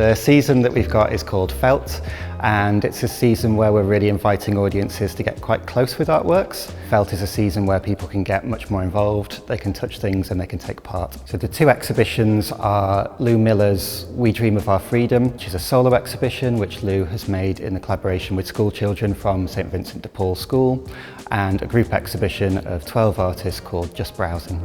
The season that we've got is called Felt, and it's a season where we're really inviting audiences to get quite close with artworks. Felt is a season where people can get much more involved, they can touch things and they can take part. So the two exhibitions are Lou Miller's We Dream of Our Freedom, which is a solo exhibition which Lou has made in the collaboration with school children from St Vincent de Paul School, and a group exhibition of 12 artists called Just Browsing.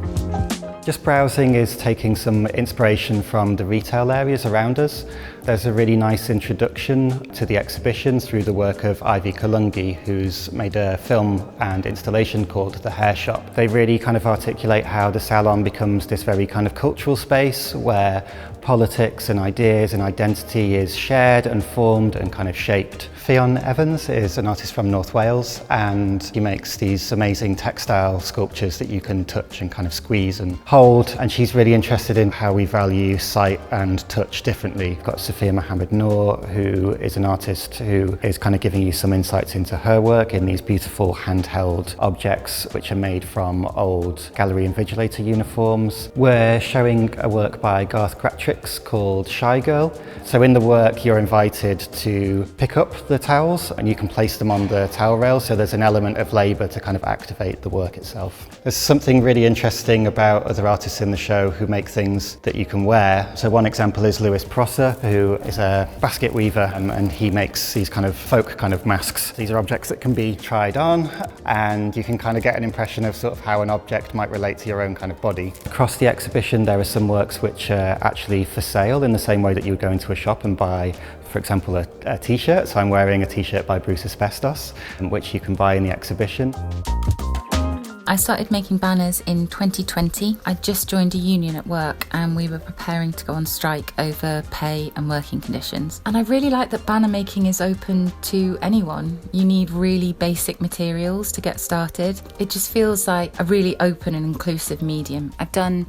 Just Browsing is taking some inspiration from the retail areas around us. There's a really nice introduction to the exhibition through the work of Ivy Kalungi, who's made a film and installation called The Hair Shop. They really kind of articulate how the salon becomes this very kind of cultural space where politics and ideas and identity is shared and formed and kind of shaped. Ffion Evans is an artist from North Wales, and he makes these amazing textile sculptures that you can touch and kind of squeeze and hold, and she's really interested in how we value sight and touch differently. We've got Sophia Mohammed Noor, who is an artist who is kind of giving you some insights into her work in these beautiful handheld objects which are made from old gallery invigilator uniforms. We're showing a work by Garth Gratrix called Shy Girl. So in the work you're invited to pick up the towels and you can place them on the towel rail, so there's an element of labour to kind of activate the work itself. There's something really interesting about other artists in the show who make things that you can wear. So one example is Lewis Prosser, who is a basket weaver, and he makes these kind of folk kind of masks. These are objects that can be tried on, and you can kind of get an impression of sort of how an object might relate to your own kind of body. Across the exhibition there are some works which are actually for sale in the same way that you would go into a shop and buy, for example, a t-shirt. So I'm wearing a t-shirt by Bruce Asbestos, which you can buy in the exhibition. I started making banners in 2020. I just joined a union at work and we were preparing to go on strike over pay and working conditions. And I really like that banner making is open to anyone. You need really basic materials to get started. It just feels like a really open and inclusive medium. I've done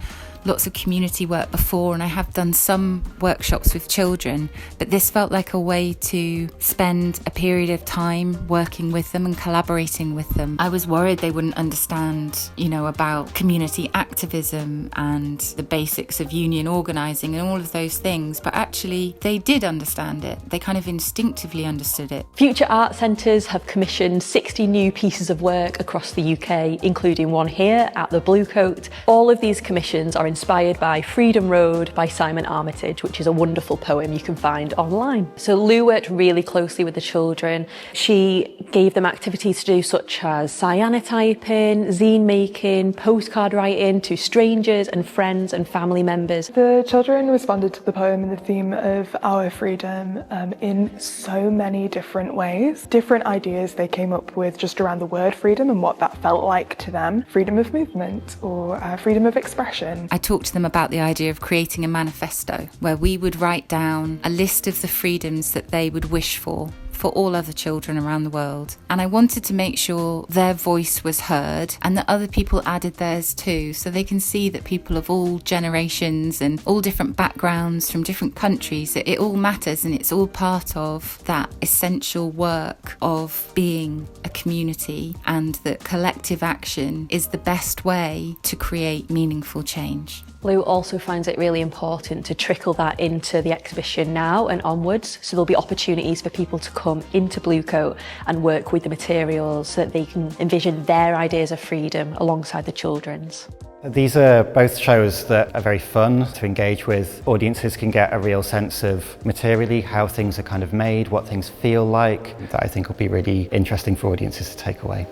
lots of community work before, and I have done some workshops with children, but this felt like a way to spend a period of time working with them and collaborating with them. I was worried they wouldn't understand, about community activism and the basics of union organising and all of those things, but actually they did understand it. They kind of instinctively understood it. Future Art Centres have commissioned 60 new pieces of work across the UK, including one here at the Bluecoat. All of these commissions are inspired by Freedom Road by Simon Armitage, which is a wonderful poem you can find online. So Lou worked really closely with the children. She gave them activities to do such as cyanotyping, zine making, postcard writing to strangers and friends and family members. The children responded to the poem in the theme of our freedom in so many different ways. Different ideas they came up with just around the word freedom and what that felt like to them. Freedom of movement or freedom of expression. I talked to them about the idea of creating a manifesto where we would write down a list of the freedoms that they would wish for all other children around the world. And I wanted to make sure their voice was heard and that other people added theirs too, so they can see that people of all generations and all different backgrounds from different countries, it all matters and it's all part of that essential work of being a community, and that collective action is the best way to create meaningful change. Lou also finds it really important to trickle that into the exhibition now and onwards, so there'll be opportunities for people to come into Bluecoat and work with the materials so that they can envision their ideas of freedom alongside the children's. These are both shows that are very fun to engage with. Audiences can get a real sense of materially how things are kind of made, what things feel like, that I think will be really interesting for audiences to take away.